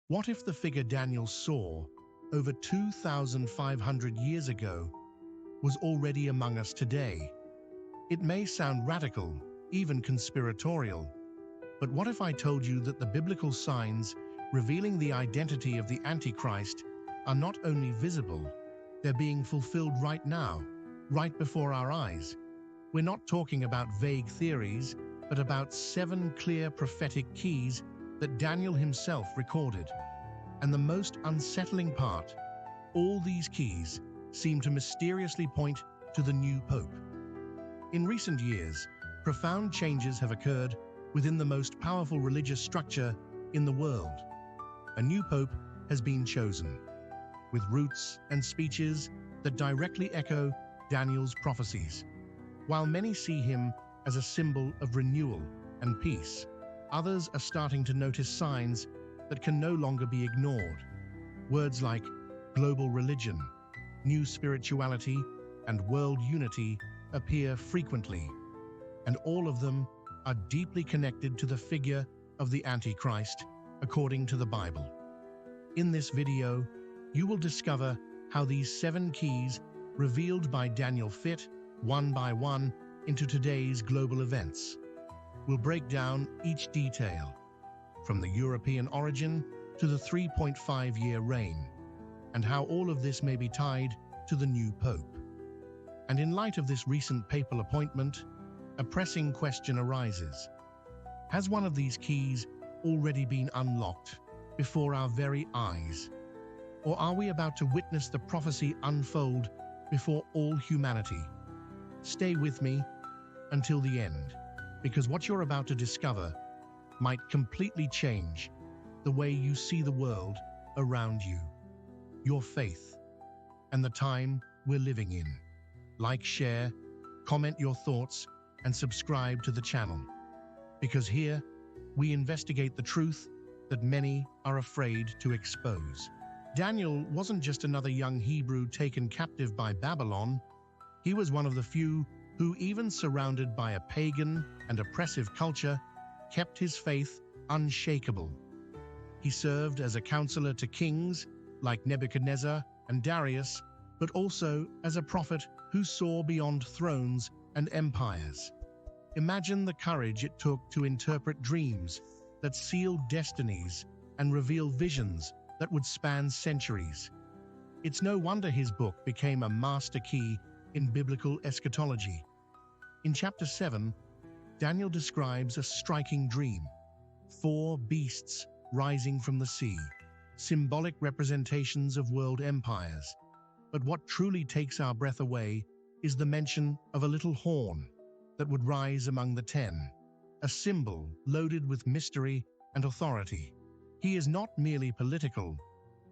What if the figure Daniel saw over 2,500 years ago was already among us today? It may sound radical, even conspiratorial, but what if I told you that the biblical signs revealing the identity of the Antichrist are not only visible, they're being fulfilled right now, right before our eyes? We're not talking about vague theories, but about 7 clear prophetic keys that Daniel himself recorded. And the most unsettling part, all these keys seem to mysteriously point to the new pope. In recent years, profound changes have occurred within the most powerful religious structure in the world. A new pope has been chosen, with roots and speeches that directly echo Daniel's prophecies. While many see him as a symbol of renewal and peace, others are starting to notice signs that can no longer be ignored. Words like global religion, new spirituality, and world unity appear frequently, and all of them are deeply connected to the figure of the Antichrist, according to the Bible. In this video, you will discover how these 7 keys revealed by Daniel fit, one by one, into today's global events. We'll break down each detail, from the European origin to the 3.5-year reign, and how all of this may be tied to the new pope. And in light of this recent papal appointment, a pressing question arises. Has one of these keys already been unlocked before our very eyes? Or are we about to witness the prophecy unfold before all humanity? Stay with me until the end, because what you're about to discover might completely change the way you see the world around you, your faith, and the time we're living in. Like, share, comment your thoughts, and subscribe to the channel, because here we investigate the truth that many are afraid to expose. Daniel wasn't just another young Hebrew taken captive by Babylon. He was one of the few who, even surrounded by a pagan and oppressive culture, kept his faith unshakable. He served as a counselor to kings like Nebuchadnezzar and Darius, but also as a prophet who saw beyond thrones and empires. Imagine the courage it took to interpret dreams that sealed destinies and reveal visions that would span centuries. It's no wonder his book became a master key in biblical eschatology. In chapter 7, Daniel describes a striking dream: 4 beasts rising from the sea, symbolic representations of world empires. But what truly takes our breath away is the mention of a little horn that would rise among the 10, a symbol loaded with mystery and authority. He is not merely political,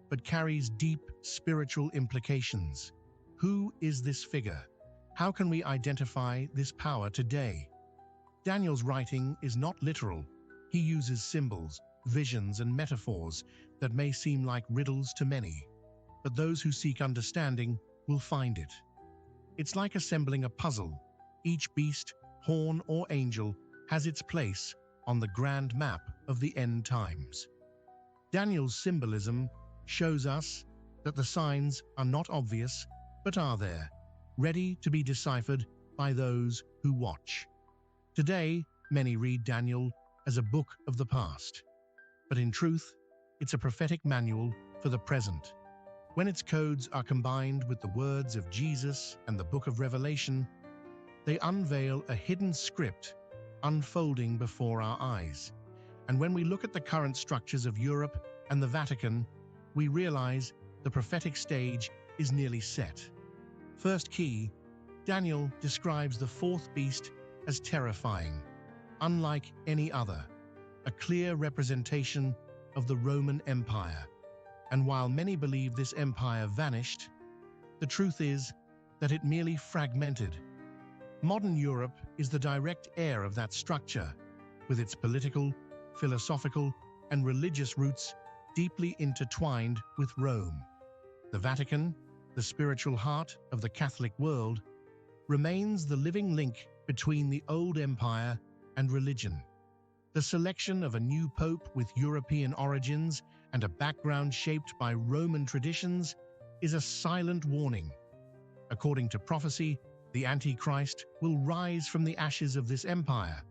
but carries deep spiritual implications. Who is this figure? How can we identify this power today? Daniel's writing is not literal. He uses symbols, visions, and metaphors that may seem like riddles to many, but those who seek understanding will find it. It's like assembling a puzzle. Each beast, horn, or angel has its place on the grand map of the end times. Daniel's symbolism shows us that the signs are not obvious, but are there, ready to be deciphered by those who watch. Today, many read Daniel as a book of the past, but in truth, it's a prophetic manual for the present. When its codes are combined with the words of Jesus and the book of Revelation, they unveil a hidden script unfolding before our eyes. And when we look at the current structures of Europe and the Vatican, we realize the prophetic stage is nearly set. First key, Daniel describes the 4th beast as terrifying, unlike any other, a clear representation of the Roman Empire. And while many believe this empire vanished, the truth is that it merely fragmented. Modern Europe is the direct heir of that structure, with its political, philosophical, and religious roots deeply intertwined with Rome. The Vatican, the spiritual heart of the Catholic world, remains the living link between the old empire and religion. The selection of a new pope with European origins and a background shaped by Roman traditions is a silent warning. According to prophecy, the Antichrist will rise from the ashes of this empire,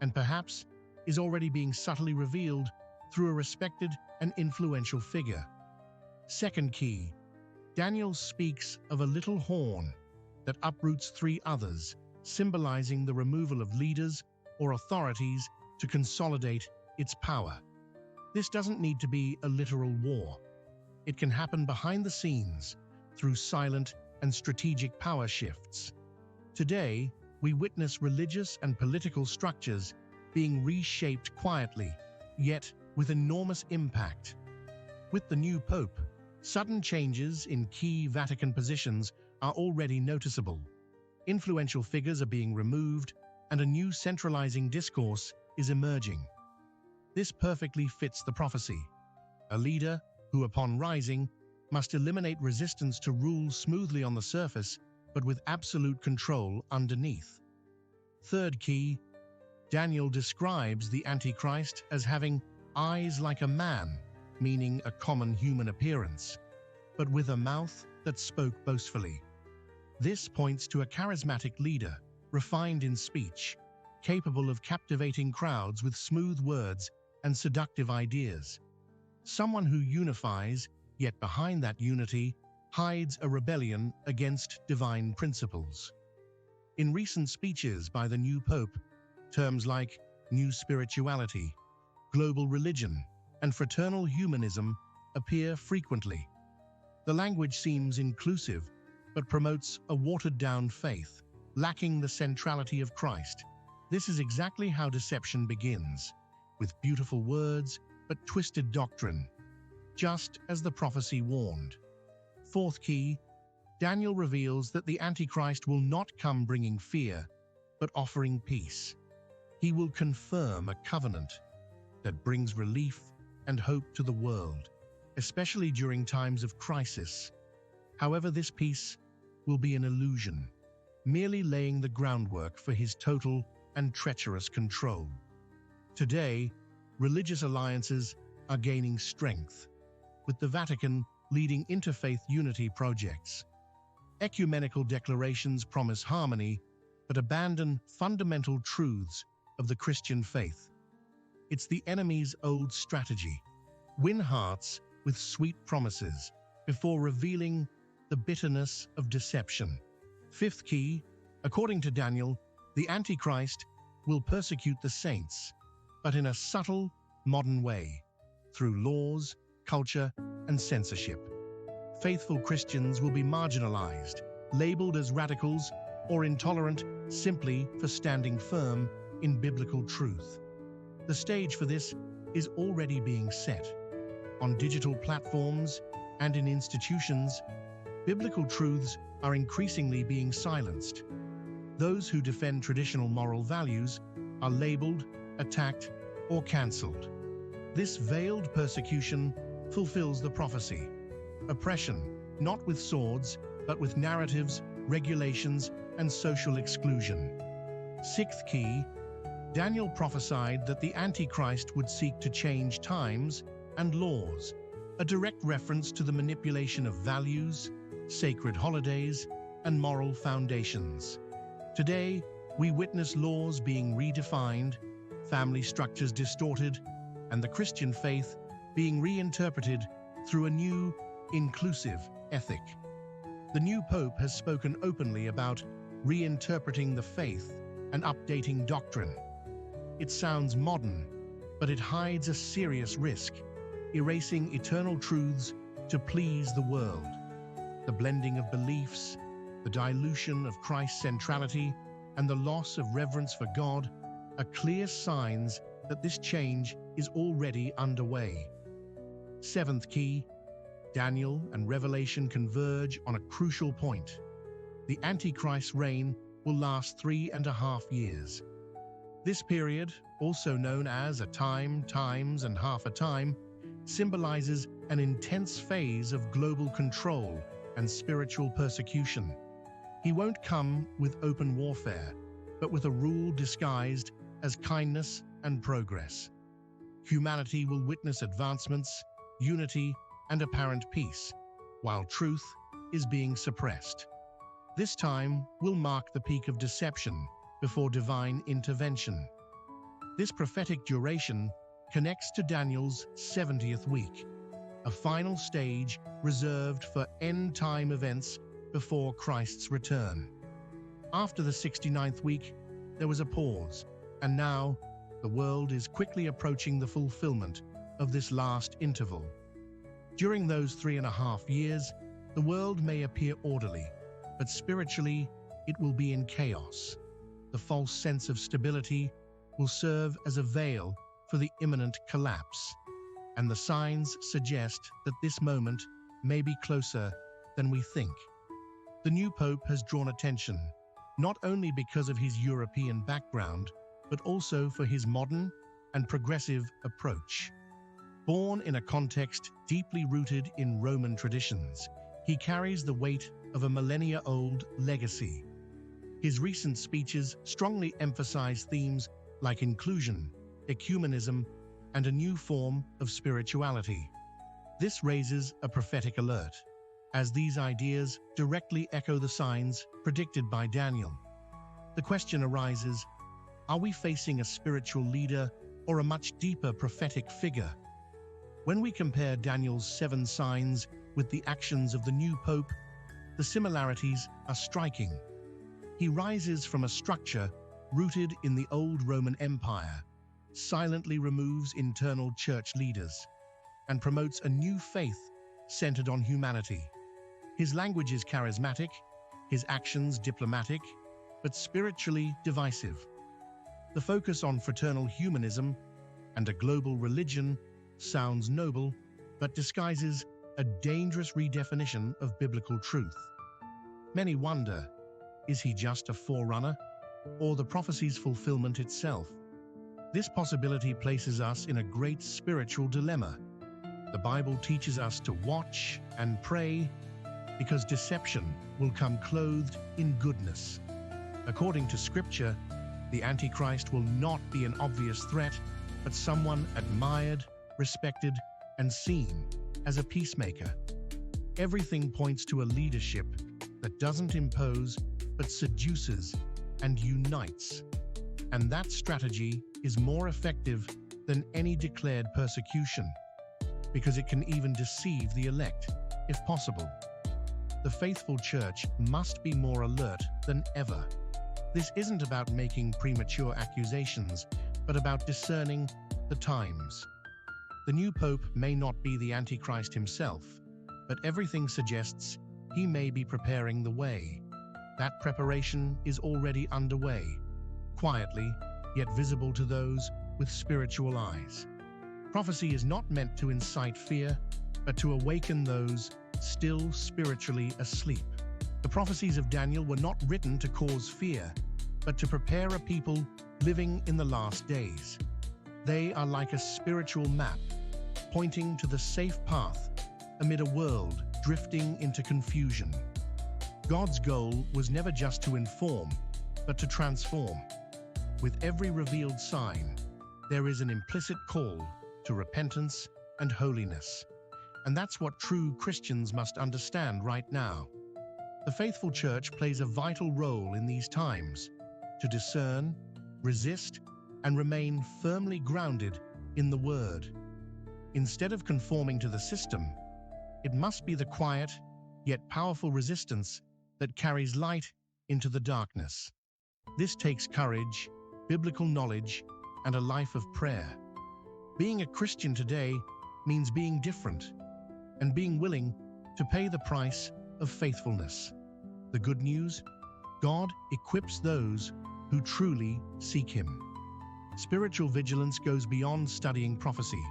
and perhaps is already being subtly revealed through a respected and influential figure. Second key, Daniel speaks of a little horn that uproots three others, symbolizing the removal of leaders or authorities to consolidate its power. This doesn't need to be a literal war. It can happen behind the scenes through silent and strategic power shifts. Today, we witness religious and political structures being reshaped quietly, yet with enormous impact. With the new Pope, sudden changes in key Vatican positions are already noticeable. Influential figures are being removed, and a new centralizing discourse is emerging. This perfectly fits the prophecy. A leader who, upon rising, must eliminate resistance to rule smoothly on the surface, but with absolute control underneath. Third key, Daniel describes the Antichrist as having eyes like a man, meaning a common human appearance, but with a mouth that spoke boastfully. This points to a charismatic leader, refined in speech, capable of captivating crowds with smooth words and seductive ideas. Someone who unifies, yet behind that unity hides a rebellion against divine principles. In recent speeches by the new Pope, terms like new spirituality, global religion, and fraternal humanism appear frequently. The language seems inclusive, but promotes a watered-down faith, lacking the centrality of Christ. This is exactly how deception begins, with beautiful words but twisted doctrine, just as the prophecy warned. Fourth key, Daniel reveals that the Antichrist will not come bringing fear, but offering peace. He will confirm a covenant that brings relief and hope to the world, especially during times of crisis. However, this peace will be an illusion, merely laying the groundwork for his total and treacherous control. Today, religious alliances are gaining strength, with the Vatican leading interfaith unity projects. Ecumenical declarations promise harmony, but abandon fundamental truths of the Christian faith. It's the enemy's old strategy: win hearts with sweet promises before revealing the bitterness of deception. Fifth key, according to Daniel, the Antichrist will persecute the saints, but in a subtle, modern way, through laws, culture, and censorship. Faithful Christians will be marginalized, labeled as radicals or intolerant simply for standing firm in biblical truth. The stage for this is already being set. On digital platforms and in institutions, biblical truths are increasingly being silenced. Those who defend traditional moral values are labeled, attacked, or cancelled. This veiled persecution fulfills the prophecy. Oppression, not with swords, but with narratives, regulations, and social exclusion. Sixth key, Daniel prophesied that the Antichrist would seek to change times and laws, a direct reference to the manipulation of values, sacred holidays, and moral foundations. Today, we witness laws being redefined, family structures distorted, and the Christian faith being reinterpreted through a new, inclusive ethic. The new Pope has spoken openly about reinterpreting the faith and updating doctrine. It sounds modern, but it hides a serious risk: erasing eternal truths to please the world. The blending of beliefs, the dilution of Christ's centrality, and the loss of reverence for God are clear signs that this change is already underway. Seventh key, Daniel and Revelation converge on a crucial point. The Antichrist's reign will last 3.5 years. This period, also known as a time, times, and half a time, symbolizes an intense phase of global control and spiritual persecution. He won't come with open warfare, but with a rule disguised as kindness and progress. Humanity will witness advancements, unity, and apparent peace, while truth is being suppressed. This time will mark the peak of deception before divine intervention. This prophetic duration connects to Daniel's 70th week, a final stage reserved for end-time events before Christ's return. After the 69th week, there was a pause, and now the world is quickly approaching the fulfillment of this last interval. During those 3.5 years, the world may appear orderly, but spiritually, it will be in chaos. The false sense of stability will serve as a veil for the imminent collapse, and the signs suggest that this moment may be closer than we think. The new pope has drawn attention, not only because of his European background, but also for his modern and progressive approach. Born in a context deeply rooted in Roman traditions, he carries the weight of a millennia-old legacy. His recent speeches strongly emphasize themes like inclusion, ecumenism, and a new form of spirituality. This raises a prophetic alert, as these ideas directly echo the signs predicted by Daniel. The question arises, are we facing a spiritual leader or a much deeper prophetic figure? When we compare Daniel's 7 signs with the actions of the new pope, the similarities are striking. He rises from a structure rooted in the old Roman Empire, silently removes internal church leaders, and promotes a new faith centered on humanity. His language is charismatic, his actions diplomatic, but spiritually divisive. The focus on fraternal humanism and a global religion sounds noble, but disguises a dangerous redefinition of biblical truth. Many wonder, is he just a forerunner, or the prophecy's fulfillment itself? This possibility places us in a great spiritual dilemma. The Bible teaches us to watch and pray because deception will come clothed in goodness. According to Scripture, the Antichrist will not be an obvious threat, but someone admired, respected, and seen as a peacemaker. Everything points to a leadership that doesn't impose, but seduces and unites. And that strategy is more effective than any declared persecution, because it can even deceive the elect, if possible. The faithful church must be more alert than ever. This isn't about making premature accusations, but about discerning the times. The new pope may not be the Antichrist himself, but everything suggests he may be preparing the way. That preparation is already underway, quietly, yet visible to those with spiritual eyes. Prophecy is not meant to incite fear, but to awaken those still spiritually asleep. The prophecies of Daniel were not written to cause fear, but to prepare a people living in the last days. They are like a spiritual map, pointing to the safe path amid a world drifting into confusion. God's goal was never just to inform, but to transform. With every revealed sign, there is an implicit call to repentance and holiness. And that's what true Christians must understand right now. The faithful church plays a vital role in these times to discern, resist, and remain firmly grounded in the Word. Instead of conforming to the system, it must be the quiet, yet powerful resistance that carries light into the darkness. This takes courage, biblical knowledge, and a life of prayer. Being a Christian today means being different and being willing to pay the price of faithfulness. The good news? God equips those who truly seek Him. Spiritual vigilance goes beyond studying prophecy.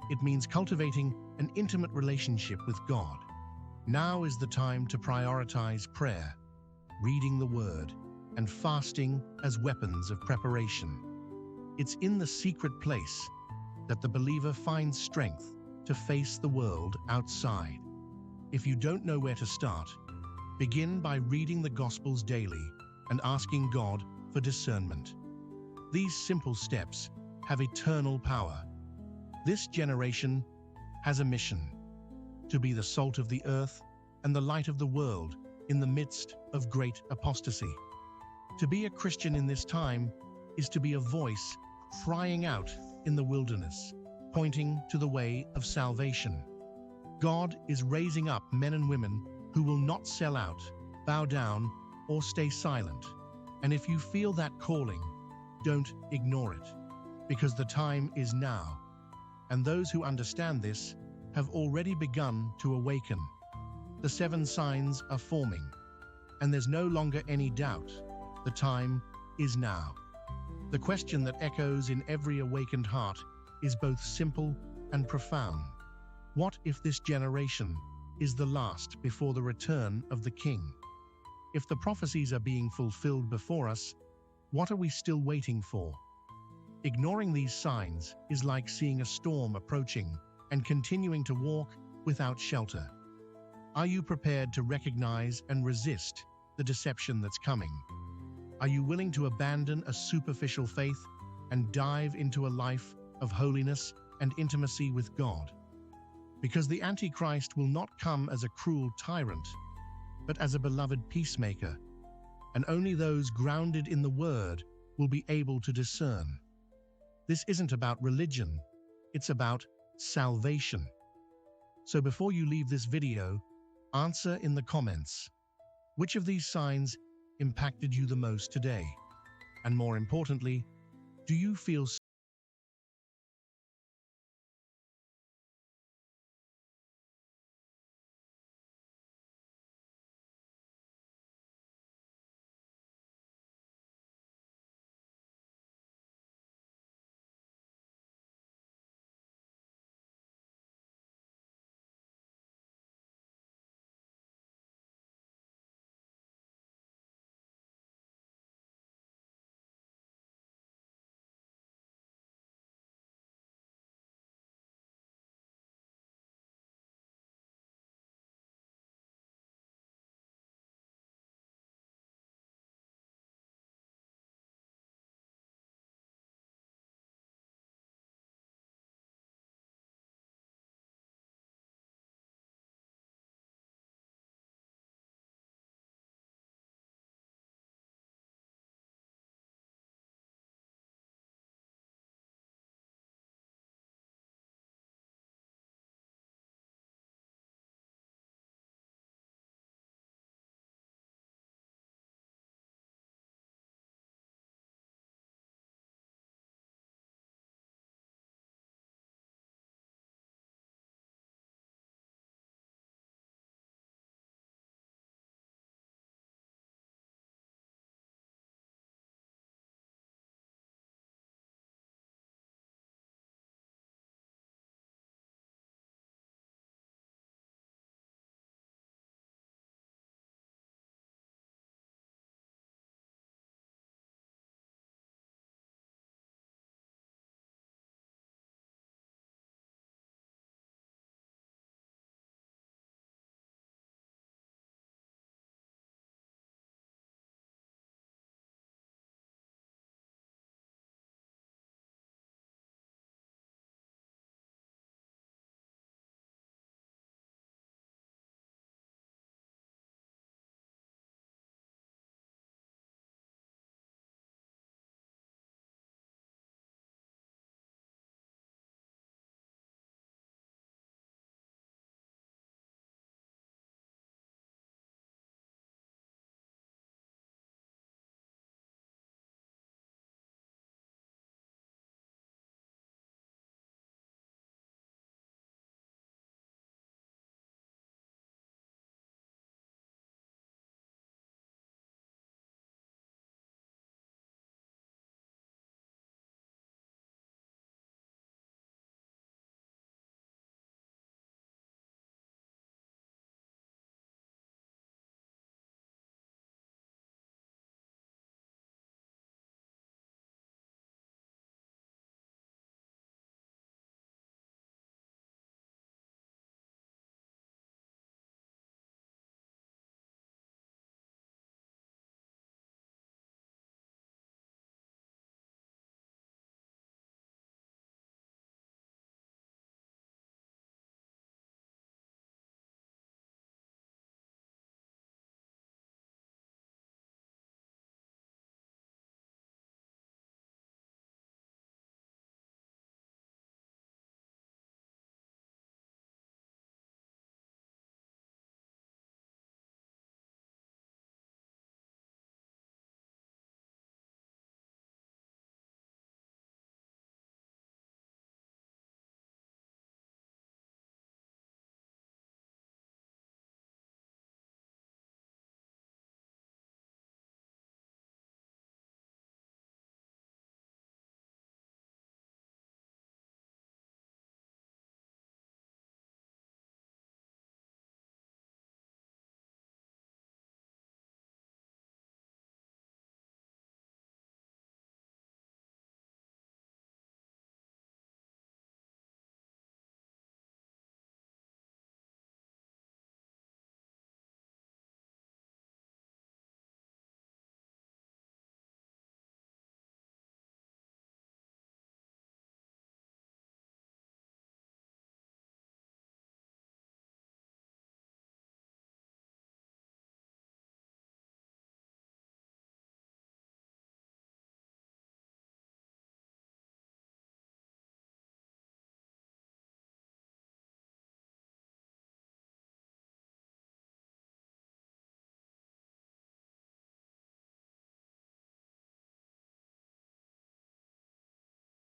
It means cultivating an intimate relationship with God. Now is the time to prioritize prayer, reading the Word, and fasting as weapons of preparation. It's in the secret place that the believer finds strength to face the world outside. If you don't know where to start, begin by reading the Gospels daily and asking God for discernment. These simple steps have eternal power. This generation has a mission: to be the salt of the earth and the light of the world in the midst of great apostasy. To be a Christian in this time is to be a voice crying out in the wilderness, pointing to the way of salvation. God is raising up men and women who will not sell out, bow down, or stay silent. And if you feel that calling, don't ignore it, because the time is now. And those who understand this have already begun to awaken. The 7 signs are forming, and there's no longer any doubt. The time is now. The question that echoes in every awakened heart is both simple and profound. What if this generation is the last before the return of the King? If the prophecies are being fulfilled before us, what are we still waiting for? Ignoring these signs is like seeing a storm approaching and continuing to walk without shelter. Are you prepared to recognize and resist the deception that's coming? Are you willing to abandon a superficial faith and dive into a life of holiness and intimacy with God? Because the Antichrist will not come as a cruel tyrant, but as a beloved peacemaker, and only those grounded in the Word will be able to discern. This isn't about religion, it's about salvation. So before you leave this video, answer in the comments, which of these signs impacted you the most today? And more importantly, do you feel